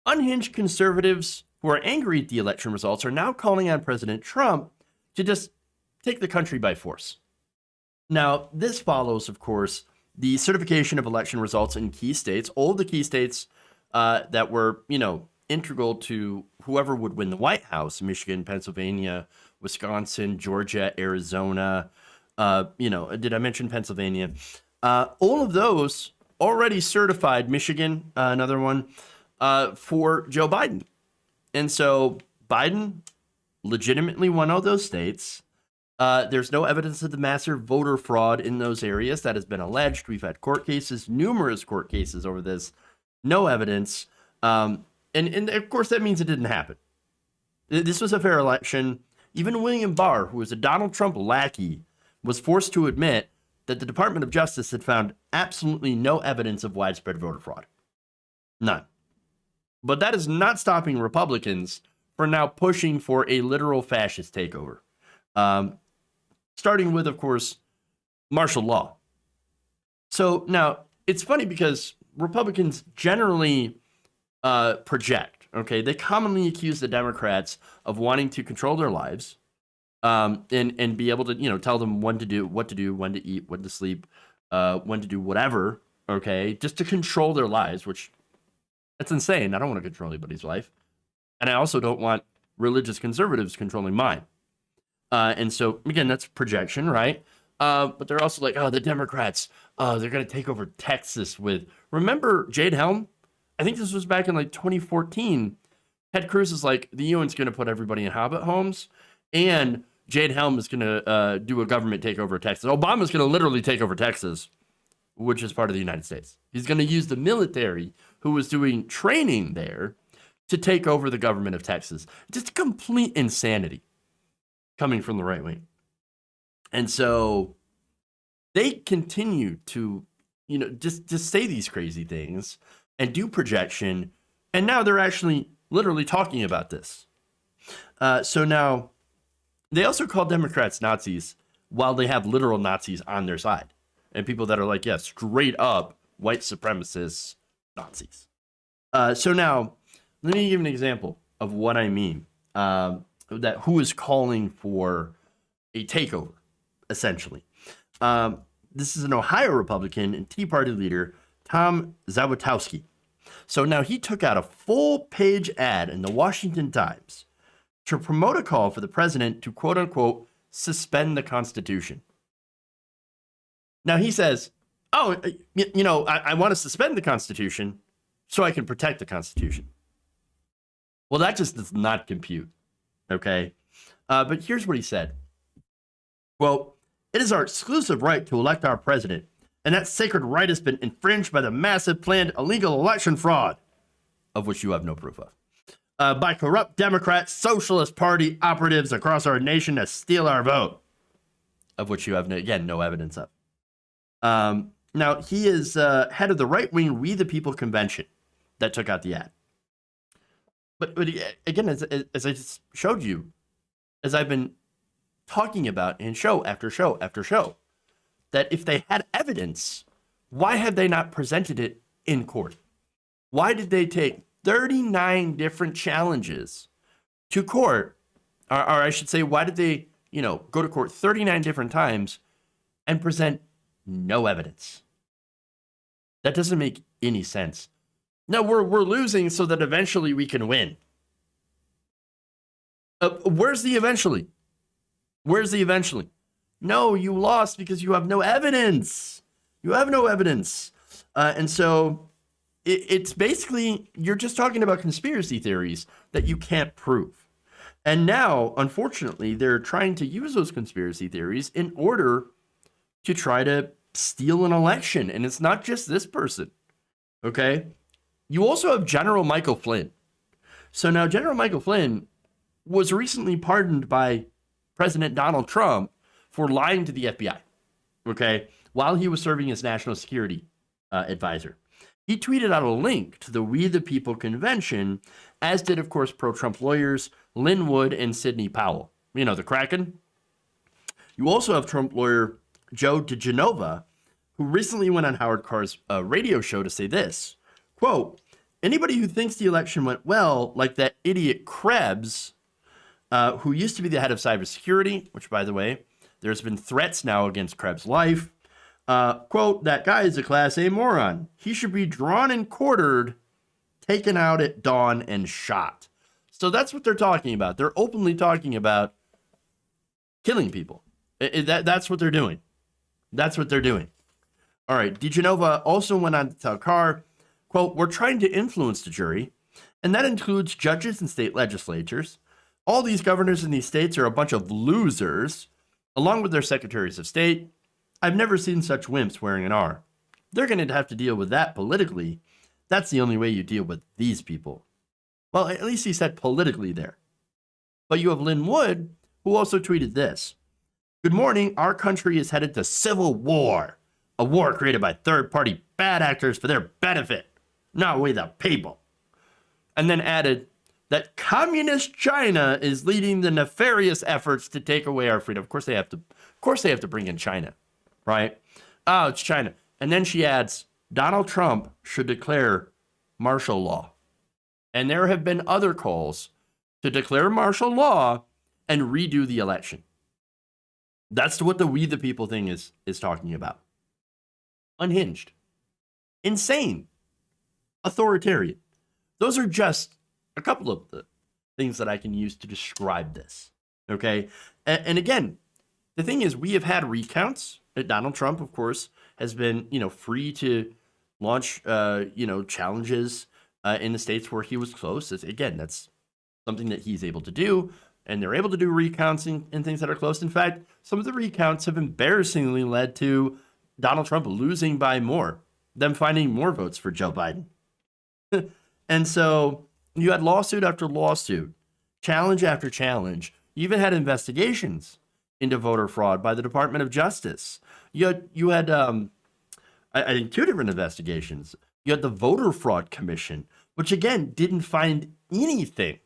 unhinged conservatives who are angry at the election results are now calling on President Trump to just take the country by force. Now, this follows, of course, the certification of election results in key states, all of the key states that were, integral to whoever would win the White House: Michigan, Pennsylvania, Wisconsin, Georgia, Arizona. Did I mention Pennsylvania? All of those already certified. Michigan, another one, for Joe Biden. And so Biden legitimately won all those states. There's no evidence of the massive voter fraud in those areas that has been alleged. We've had court cases, numerous court cases over this. No evidence. And of course, that means it didn't happen. This was a fair election. Even William Barr, who was a Donald Trump lackey, was forced to admit that the Department of Justice had found absolutely no evidence of widespread voter fraud. None. But that is not stopping Republicans from now pushing for a literal fascist takeover. Starting with, of course, martial law. So now it's funny because Republicans generally project, okay? They commonly accuse the Democrats of wanting to control their lives and be able to, tell them when to do, what to do, when to eat, when to sleep, when to do whatever, okay? Just to control their lives, which that's insane. I don't want to control anybody's life. And I also don't want religious conservatives controlling mine. And so, again, that's projection, right? But they're also like, the Democrats, they're going to take over Texas with... Remember Jade Helm? I think this was back in 2014. Ted Cruz is like, the UN's going to put everybody in Hobbit homes, and Jade Helm is going to do a government takeover of Texas. Obama's going to literally take over Texas, which is part of the United States. He's going to use the military, who was doing training there, to take over the government of Texas. Just complete insanity coming from the right wing. And so they continue to, just say these crazy things and do projection. And now they're actually literally talking about this. So now they also call Democrats Nazis while they have literal Nazis on their side. And people that are like, straight up white supremacists, Nazis. So now let me give an example of what I mean. That who is calling for a takeover, essentially. This is an Ohio Republican and Tea Party leader, Tom Zawitowski. So now he took out a full-page ad in the Washington Times to promote a call for the president to, quote-unquote, suspend the Constitution. Now he says, I want to suspend the Constitution so I can protect the Constitution. Well, that just does not compute. Okay, but here's what he said. Well, it is our exclusive right to elect our president, and that sacred right has been infringed by the massive planned illegal election fraud, of which you have no proof of, by corrupt Democrat Socialist Party operatives across our nation to steal our vote, of which you have, no evidence of. Now, he is head of the right-wing We the People convention that took out the ad. But again, as I just showed you, as I've been talking about in show after show after show, that if they had evidence, why have they not presented it in court? Why did they take 39 different challenges to court? Or I should say, why did they, go to court 39 different times and present no evidence? That doesn't make any sense. No, we're losing so that eventually we can win. Where's the eventually? Where's the eventually? No, you lost because you have no evidence. You have no evidence. And so it's basically, you're just talking about conspiracy theories that you can't prove. And now, unfortunately, they're trying to use those conspiracy theories in order to try to steal an election. And it's not just this person. Okay? You also have General Michael Flynn. So now General Michael Flynn was recently pardoned by President Donald Trump for lying to the FBI, okay, while he was serving as national security advisor. He tweeted out a link to the We the People convention, as did, of course, pro-Trump lawyers Lynn Wood and Sidney Powell. The Kraken. You also have Trump lawyer Joe DeGenova, who recently went on Howard Carr's radio show to say this, quote, anybody who thinks the election went well, like that idiot Krebs, who used to be the head of cybersecurity, which, by the way, there's been threats now against Krebs' life. Quote, that guy is a Class A moron. He should be drawn and quartered, taken out at dawn, and shot. So that's what they're talking about. They're openly talking about killing people. That's what they're doing. That's what they're doing. All right. DeGenova also went on to tell Carr, quote, we're trying to influence the jury, and that includes judges and state legislatures. All these governors in these states are a bunch of losers, along with their secretaries of state. I've never seen such wimps wearing an R. They're going to have to deal with that politically. That's the only way you deal with these people. Well, at least he said politically there. But you have Lynn Wood, who also tweeted this. Good morning. Our country is headed to civil war, a war created by third-party bad actors for their benefit, not we the people. And then added that communist China is leading the nefarious efforts to take away our freedom. Of course they have to bring in China, right? Oh, it's China. And then she adds, Donald Trump should declare martial law. And there have been other calls to declare martial law and redo the election. That's what the we the people thing is talking about. Unhinged. Insane. Authoritarian. Those are just a couple of the things that I can use to describe this. Okay? And again, the thing is, we have had recounts. Donald Trump, of course, has been, free to launch, challenges in the states where he was close. Again, that's something that he's able to do. And they're able to do recounts in things that are close. In fact, some of the recounts have embarrassingly led to Donald Trump losing by more, them finding more votes for Joe Biden. And so you had lawsuit after lawsuit, challenge after challenge. You even had investigations into voter fraud by the Department of Justice. You had I think 2 different investigations. You had the Voter Fraud Commission, which again didn't find anything,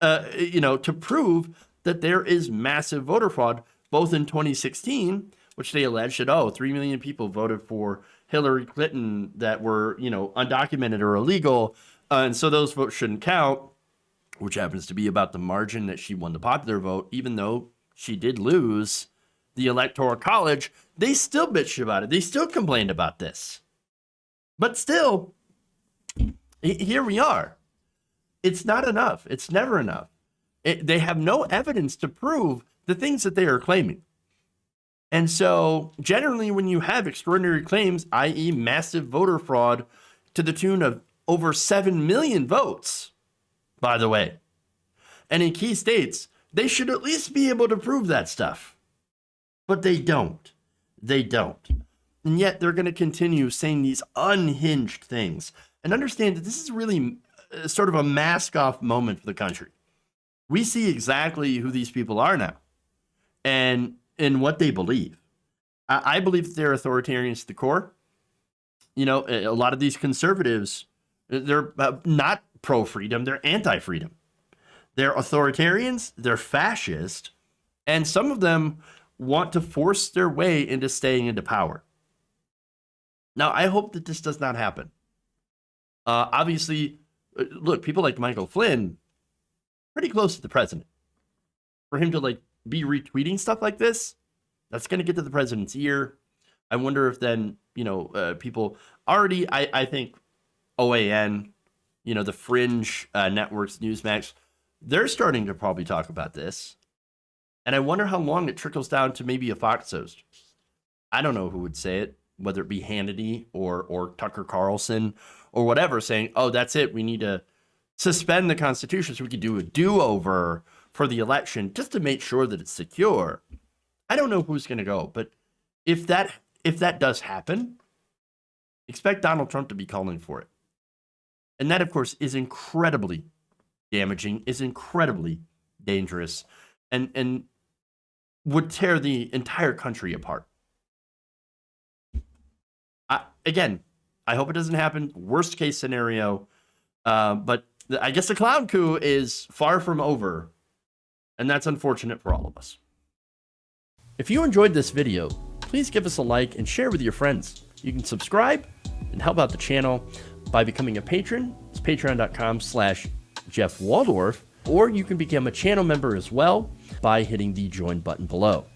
to prove that there is massive voter fraud, both in 2016, which they alleged that, 3 million people voted for Hillary Clinton that were, undocumented or illegal. And so those votes shouldn't count, which happens to be about the margin that she won the popular vote, even though she did lose the Electoral College. They still bitched about it. They still complained about this. But still, here we are. It's not enough. It's never enough. They have no evidence to prove the things that they are claiming. And so generally when you have extraordinary claims, i.e. massive voter fraud to the tune of over 7 million votes, by the way, and in key states, they should at least be able to prove that stuff. But they don't. They don't. And yet they're going to continue saying these unhinged things. And understand that this is really sort of a mask-off moment for the country. We see exactly who these people are now and what they believe. I believe that they're authoritarians to the core. A lot of these conservatives, they're not pro-freedom, they're anti-freedom. They're authoritarians, they're fascist, and some of them want to force their way into staying into power. Now, I hope that this does not happen. Obviously, look, people like Michael Flynn, pretty close to the president. For him to be retweeting stuff like this, that's going to get to the president's ear. I wonder if then, people already, I think OAN, the fringe networks, Newsmax, they're starting to probably talk about this. And I wonder how long it trickles down to maybe a Fox host. I don't know who would say it, whether it be Hannity or Tucker Carlson or whatever, saying, that's it. We need to suspend the Constitution so we can do a do-over for the election just to make sure that it's secure. I don't know who's going to go, but if that does happen, expect Donald Trump to be calling for it. And that, of course, is incredibly damaging, is incredibly dangerous, and would tear the entire country apart. Again, I hope it doesn't happen. Worst case scenario. But I guess the clown coup is far from over. And that's unfortunate for all of us. If you enjoyed this video, please give us a like and share with your friends. You can subscribe and help out the channel by becoming a patron. It's patreon.com/Jeff Waldorf, or you can become a channel member as well by hitting the join button below.